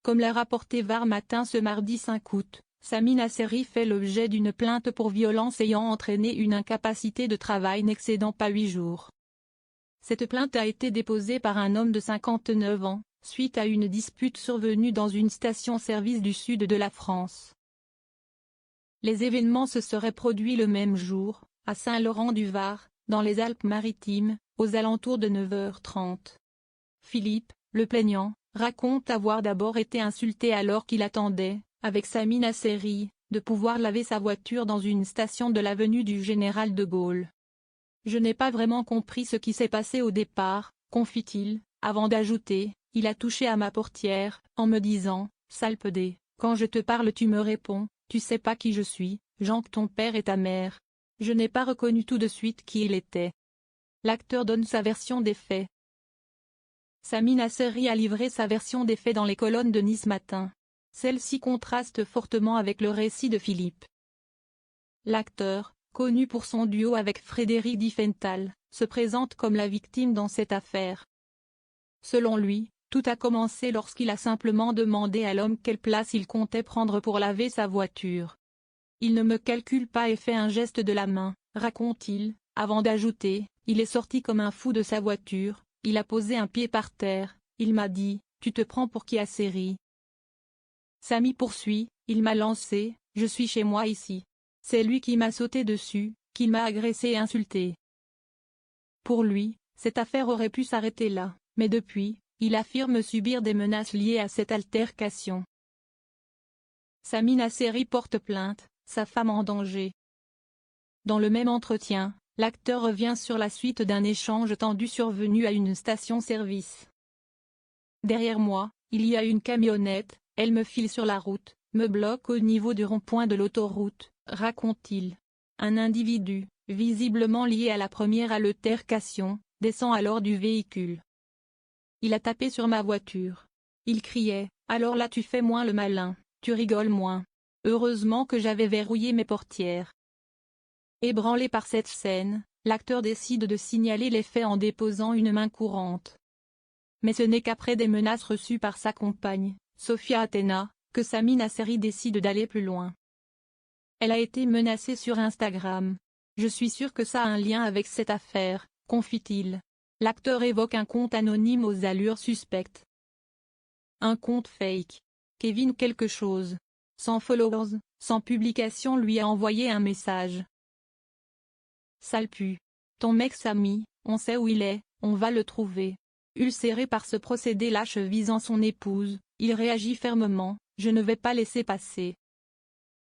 Comme l'a rapporté Var Matin ce mardi 5 août, Sami Nasseri fait l'objet d'une plainte pour violence ayant entraîné une incapacité de travail n'excédant pas 8 jours. Cette plainte a été déposée par un homme de 59 ans, suite à une dispute survenue dans une station-service du sud de la France. Les événements se seraient produits le même jour, à Saint-Laurent-du-Var, dans les Alpes-Maritimes, aux alentours de 9h30. Philippe, le plaignant, raconte avoir d'abord été insulté alors qu'il attendait, avec Sami Nasseri, de pouvoir laver sa voiture dans une station de l'avenue du Général de Gaulle. « Je n'ai pas vraiment compris ce qui s'est passé au départ, confie-t-il, avant d'ajouter, il a touché à ma portière, en me disant, sale pedé, quand je te parle tu me réponds, tu sais pas qui je suis, Jean que ton père et ta mère. Je n'ai pas reconnu tout de suite qui il était. » L'acteur donne sa version des faits. Sami Nasseri a livré sa version des faits dans les colonnes de Nice Matin. Celle-ci contraste fortement avec le récit de Philippe. L'acteur, connu pour son duo avec Frédéric Diffenthal, se présente comme la victime dans cette affaire. Selon lui, tout a commencé lorsqu'il a simplement demandé à l'homme quelle place il comptait prendre pour laver sa voiture. « Il ne me calcule pas et fait un geste de la main, raconte-t-il, avant d'ajouter, il est sorti comme un fou de sa voiture, il a posé un pied par terre, il m'a dit, tu te prends pour qui a série. Sami poursuit, il m'a lancé, je suis chez moi ici. C'est lui qui m'a sauté dessus, qui m'a agressé et insulté. Pour lui, cette affaire aurait pu s'arrêter là, mais depuis, il affirme subir des menaces liées à cette altercation. Sami Nasseri porte plainte, sa femme en danger. Dans le même entretien, l'acteur revient sur la suite d'un échange tendu survenu à une station-service. « Derrière moi, il y a une camionnette, elle me file sur la route, me bloque au niveau du rond-point de l'autoroute, raconte-t-il. Un individu, visiblement lié à la première altercation, descend alors du véhicule. Il a tapé sur ma voiture. Il criait, alors là tu fais moins le malin, tu rigoles moins. Heureusement que j'avais verrouillé mes portières. » Ébranlé par cette scène, l'acteur décide de signaler les faits en déposant une main courante. Mais ce n'est qu'après des menaces reçues par sa compagne, Sophia Athéna, que Sami Nasseri décide d'aller plus loin. Elle a été menacée sur Instagram. « Je suis sûr que ça a un lien avec cette affaire, confie-t-il. » L'acteur évoque un compte anonyme aux allures suspectes. Un compte fake. Kevin quelque chose. Sans followers, sans publication lui a envoyé un message. « Sale pu. Ton mec Sami, on sait où il est, on va le trouver. » Ulcéré par ce procédé lâche visant son épouse, il réagit fermement, « Je ne vais pas laisser passer.